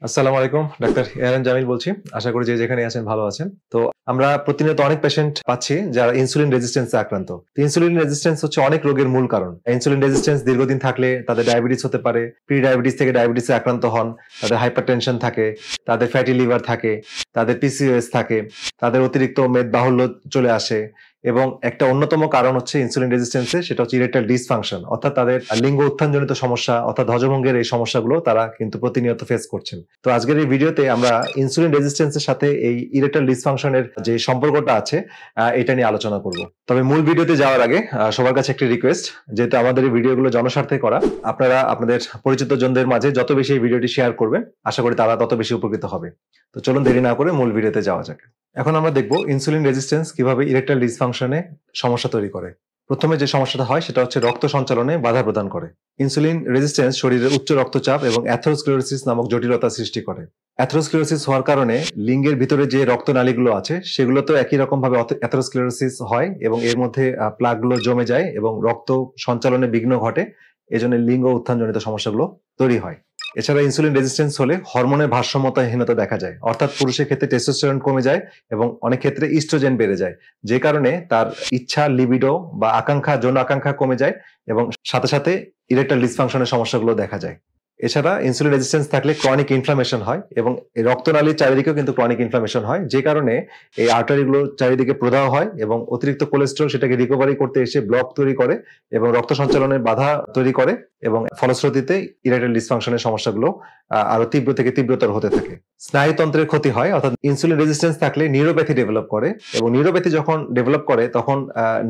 আসসালামু আলাইকুম, ডাক্তার এআরএন জামিল বলছি। আশা করি যে যেখানে আছেন ভালো আছেন। তো আমরা প্রতিনিয়ত অনেক পেশেন্ট পাচ্ছি যারা ইনসুলিন রেজিস্ট্যান্স এ আক্রান্ত। তো ইনসুলিন রেজিস্ট্যান্স হচ্ছে অনেক রোগের মূল কারণ। ইনসুলিন রেজিস্ট্যান্স দীর্ঘদিন থাকলে তাদের ডায়াবেটিস হতে পারে, প্রি ডায়াবেটিস থেকে ডায়াবেটিসে আক্রান্ত হন, তাদের হাইপারটেনশন থাকে, তাদের ফ্যাটি লিভার থাকে, তাদের পিসিওএস থাকে, তাদের অতিরিক্ত মেদবাহুল্য চলে আসে এবং একটা অন্যতম কারণ হচ্ছে ইনসুলিন রেজিস্ট্যান্সে সেটা হচ্ছে ইরেকটাইল ডিসফাংশন, অর্থাৎ তাদের লিঙ্গ উত্থানজনিত সমস্যা অর্থাৎ হজমভঙ্গের এই সমস্যাগুলো তারা কিন্তু প্রতিনিয়ত ফেস করছেন। তো আজকের এই ভিডিওতে আমরা ইনসুলিন রেজিস্ট্যান্সের সাথে এই ইরেকটাইল ডিসফাংশনের যে সম্পর্কটা আছে এটা নিয়ে আলোচনা করব। তবে মূল ভিডিওতে যাওয়ার আগে সবার কাছে একটি রিকোয়েস্ট, যেহেতু আমাদের এই ভিডিওগুলো জনস্বার্থে করা, আপনারা আপনাদের পরিচিত জনদের মাঝে যত বেশি এই ভিডিওটি শেয়ার করবেন আশা করি তারা তত বেশি উপকৃত হবে। তো চলুন দেরি না করে মূল ভিডিওতে যাওয়া যাক। এখন আমরা দেখব ইনসুলিন রেজিস্ট্যান্স কিভাবে ইরেকটাইল ডিসফাংশনে সমস্যা তৈরি করে। প্রথমে যে সমস্যাটা হয় সেটা হচ্ছে রক্ত সঞ্চালনে বাধা প্রদান করে। ইনসুলিন রেজিস্ট্যান্স শরীরে উচ্চ রক্তচাপ এবং অ্যাথেরোস্ক্লেরোসিস নামক জটিলতা সৃষ্টি করে। অ্যাথেরোস্ক্লেরোসিস হওয়ার কারণে লিঙ্গের ভিতরে যে রক্তনালীগুলো আছে সেগুলোতেও একই রকম ভাবে অ্যাথেরোস্ক্লেরোসিস হয় এবং এর মধ্যে প্লাকগুলো জমে যায় এবং রক্ত সঞ্চালনে বিঘ্ন ঘটে। এজন্য লিঙ্গ উত্থানজনিত সমস্যাগুলো তৈরি হয়। এছাড়া ইনসুলিন রেজিস্ট্যান্স হলে হরমোনের ভারসাম্যহীনতা দেখা যায়, অর্থাৎ পুরুষের ক্ষেত্রে টেস্টোস্টেরন কমে যায় এবং অনেক ক্ষেত্রে ইস্ট্রোজেন বেড়ে যায়, যে কারণে তার ইচ্ছা, লিবিডো বা আকাঙ্ক্ষা, যৌন আকাঙ্ক্ষা কমে যায় এবং সাথে সাথে ইরেকটাইল ডিসফাংশনের সমস্যাগুলো দেখা যায়। এছাড়া ইনসুলিন রেজিস্ট্যান্স থাকলে ক্রনিক ইনফ্লামেশন হয় এবং এই রক্তনালীর চারিদিকেও কিন্তু ক্রনিক ইনফ্লামেশন হয়, যে কারণে এই আর্টারিগুলো চারিদিকে প্রদাহ হয় এবং অতিরিক্ত কোলেস্টেরল সেটাকে রিকভারি করতে এসে ব্লক তৈরি করে এবং রক্ত সঞ্চালনের বাধা তৈরি করে এবং ফলশ্রুতিতে ইরেকটাইল ডিসফাংশনের সমস্যাগুলো আরো তীব্র থেকে তীব্রতর হতে থাকে। স্নায়ুতন্ত্রের ক্ষতি হয়, অর্থাৎ ইনসুলিন রেজিস্ট্যান্স থাকলে নিউরোপ্যাথি ডেভেলপ করে এবং নিউরোপ্যাথি যখন ডেভেলপ করে তখন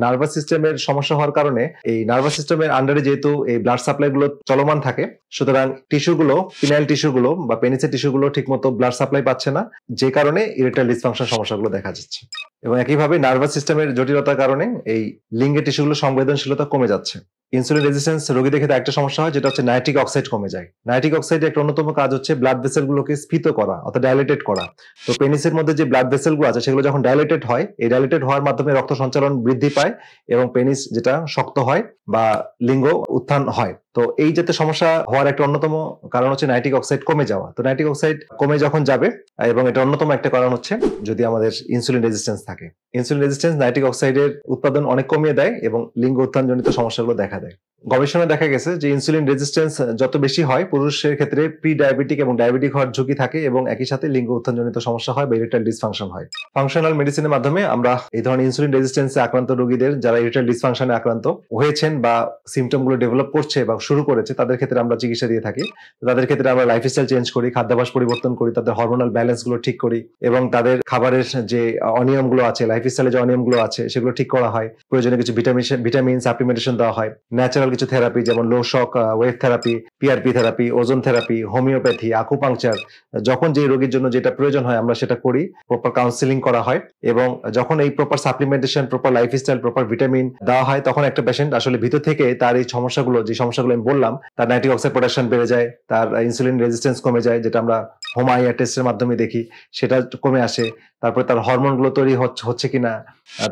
নার্ভাস সিস্টেমের সমস্যা হওয়ার কারণে এই নার্ভাস সিস্টেমের আন্ডারে যেহেতু এই ব্লাড সাপ্লাই গুলো চলমান থাকে, সুতরাং টিস্যুগুলো, পিনাইল টিস্যুগুলো বা পেনিসের টিস্যুগুলো ঠিকমতো ব্লাড সাপ্লাই পাচ্ছে না, যে কারণে ইরেকটাইল ডিসফাংশন সমস্যাগুলো দেখা যাচ্ছে। এবং একইভাবে নার্ভাস সিস্টেমের জটিলতার কারণে এই লিঙ্গের টিস্যুগুলো সংবেদনশীলতা কমে যাচ্ছে। ইনসুলিন রেজিস্ট্যান্স রোগীদের ক্ষেত্রে একটা সমস্যা হয়, যেটা হচ্ছে নাইট্রিক অক্সাইড কমে যায়। নাইট্রিক অক্সাইডের একটা অন্যতম কাজ হচ্ছে ব্লাড ভেসেলগুলোকে স্ফীত করা অর্থাৎ ডাইলেটেড করা। তো পেনিসের মধ্যে যে ব্লাড ভেসেলগুলো আছে সেগুলো যখন ডাইলেটেড হয়, এই ডাইলেটেড হওয়ার মাধ্যমে রক্ত সঞ্চালন বৃদ্ধি পায় এবং পেনিস যেটা শক্ত হয় বা লিঙ্গ উত্থান হয়। তো এই যাতে সমস্যা হওয়ার একটা অন্যতম কারণ হচ্ছে নাইট্রিক অক্সাইড কমে যাওয়া। তো নাইট্রিক অক্সাইড কমে যখন যাবে, এবং এটা অন্যতম একটা কারণ হচ্ছে যদি আমাদের ইনসুলিন রেজিস্ট্যান্স থাকে। ইনসুলিন রেজিস্ট্যান্স নাইট্রিক অক্সাইডের উৎপাদন অনেক কমিয়ে দেয় এবং লিঙ্গ উত্থানজনিত সমস্যাগুলো দেখা দেয়। গবেষণায় দেখা গেছে যে ইনসুলিন রেজিস্ট্যান্স যত বেশি হয় পুরুষের ক্ষেত্রে প্রি ডায়াবেটিক এবং ডায়াবেটিক হওয়ার ঝুঁকি থাকে এবং একই সাথে লিঙ্গ উত্থানজনিত সমস্যা হয় বা ইরেকটাইল ডিসফাংশন হয়। ফাংশনাল মেডিসিনের মাধ্যমে আমরা এই ধরনের ইনসুলিন রেজিস্ট্যান্সে আক্রান্ত রোগীদের যারা ইরেকটাইল ডিসফাংশনে আক্রান্ত হয়েছেন বা সিমটম গুলো ডেভেলপ করছে বা শুরু করেছে তাদের ক্ষেত্রে আমরা চিকিৎসা দিয়ে থাকি। তাদের ক্ষেত্রে আমরা লাইফস্টাইল চেঞ্জ করি, খাদ্যাভ্যাস পরিবর্তন করি, তাদের হরমোনাল ব্যালেন্স গুলো ঠিক করি এবং তাদের খাবারের যে অনিয়মগুলো আছে, লাইফস্টাইলে যে অনিয়মগুলো আছে সেগুলো ঠিক করা হয়। প্রয়োজনে কিছু ভিটামিন সাপ্লিমেন্টেশন দেওয়া হয়। ন্যাচারাল কিছু থেরাপি যেমন low shock wave therapy, PRP therapy, ozone therapy, homeopathy, acupuncture, যখন যে রোগীর জন্য যেটা প্রয়োজন হয় আমরা সেটা করি। প্রপার কাউন্সিলিং করা হয় এবং যখন এই proper supplementation, proper lifestyle, proper vitamin দেওয়া হয় তখন একটা পেশেন্ট আসলে ভিতর থেকে তার এই সমস্যাগুলো, যে সমস্যাগুলো আমি বললাম, তার নাইট্রিক অক্সাইড প্রোডাকশন বেড়ে যায়, তার ইনসুলিন রেজিস্ট্যান্স কমে যায়, যেটা আমরা হোমাইয়া টেস্টের মাধ্যমে দেখি, সেটা কমে আসে। তারপরে তার হরমোনগুলো তৈরি হচ্ছে কিনা,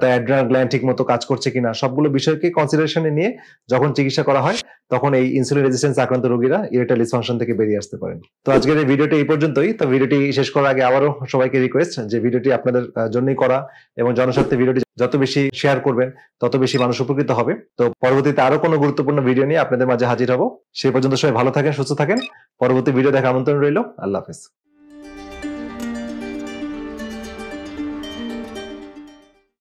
তার অ্যাড্রিনাল গ্ল্যান্ড ঠিক মতো কাজ করছে কিনা, সবগুলো বিষয়কে কনসিডারেশনে নিয়ে যখন চিকিৎসা করা হয় তখন এই ইনসুলিন রেজিস্ট্যান্স আক্রান্ত রোগীরা ইরেকটাইল ডিসফাংশন থেকে বেরিয়ে আসতে পারেন। তো আজকের এই ভিডিওটি এই পর্যন্তই। তো ভিডিওটি শেষ করার আগে আবারও সবাইকে রিকোয়েস্ট যে ভিডিওটি আপনাদের জন্যই করা এবং জনস্বার্থে ভিডিওটি যত বেশি শেয়ার করবেন তত বেশি মানুষ উপকৃত হবে। তো পরবর্তীতে আরো কোনো গুরুত্বপূর্ণ ভিডিও নিয়ে আপনাদের মাঝে হাজির হব। সেই পর্যন্ত সবাই ভালো থাকেন, সুস্থ থাকেন। পরবর্তী ভিডিও দেখা আমন্ত্রণ রইল। আল্লাহ হাফেজ।